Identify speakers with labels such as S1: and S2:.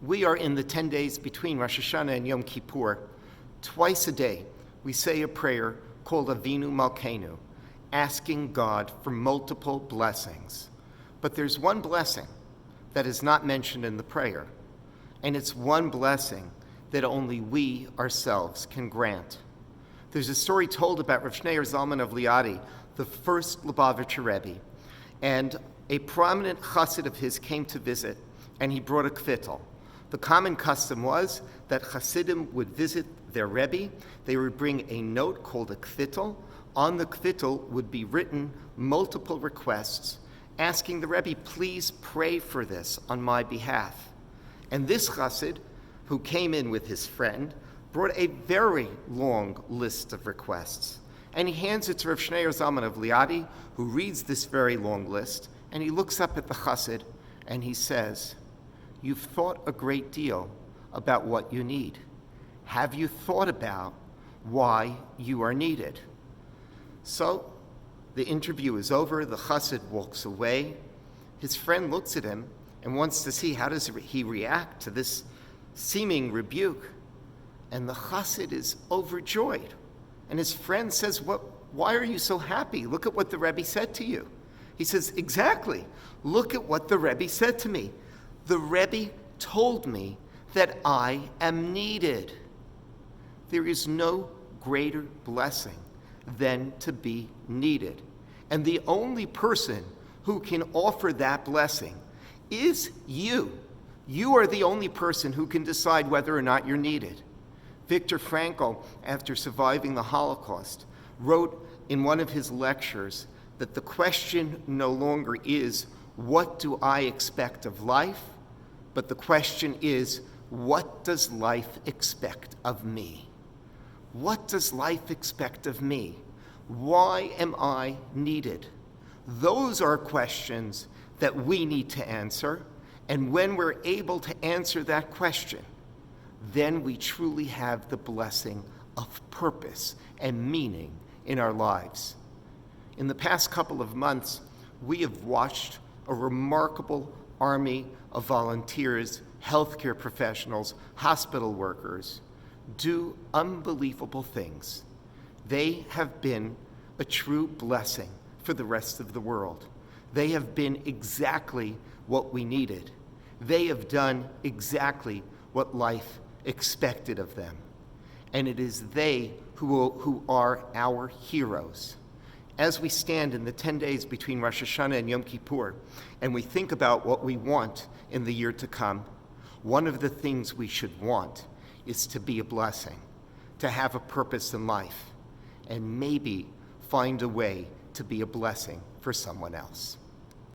S1: We are in the 10 days between Rosh Hashanah and Yom Kippur. Twice a day, we say a prayer called Avinu Malkeinu, asking God for multiple blessings. But there's one blessing that is not mentioned in the prayer, and it's one blessing that only we ourselves can grant. There's a story told about Rav Shneur Zalman of Liadi, the first Lubavitcher Rebbe, and a prominent chassid of his came to visit, and he brought a kvittel. The common custom was that chassidim would visit their Rebbe. They would bring a note called a kvittel. On the kvittel would be written multiple requests, asking the Rebbe, please pray for this on my behalf. And this chassid, who came in with his friend, brought a very long list of requests. And he hands it to Rav Shneur Zalman of Liadi, who reads this very long list, and he looks up at the chassid, and he says, you've thought a great deal about what you need. Have you thought about why you are needed? So the interview is over, the chassid walks away. His friend looks at him and wants to see how does he react to this seeming rebuke. And the chassid is overjoyed. And his friend says, why are you so happy? Look at what the Rebbe said to you. He says, exactly. Look at what the Rebbe said to me. The Rebbe told me that I am needed. There is no greater blessing than to be needed. And the only person who can offer that blessing is you. You are the only person who can decide whether or not you're needed. Viktor Frankl, after surviving the Holocaust, wrote in one of his lectures that the question no longer is, what do I expect of life? But the question is, what does life expect of me? What does life expect of me? Why am I needed? Those are questions that we need to answer. And when we're able to answer that question, then we truly have the blessing of purpose and meaning in our lives. In the past couple of months, we have watched a remarkable army of volunteers, healthcare professionals, hospital workers do unbelievable things. They have been a true blessing for the rest of the world. They have been exactly what we needed. They have done exactly what life expected of them. And it is they who are our heroes. As we stand in the 10 days between Rosh Hashanah and Yom Kippur, and we think about what we want in the year to come, one of the things we should want is to be a blessing, to have a purpose in life, and maybe find a way to be a blessing for someone else.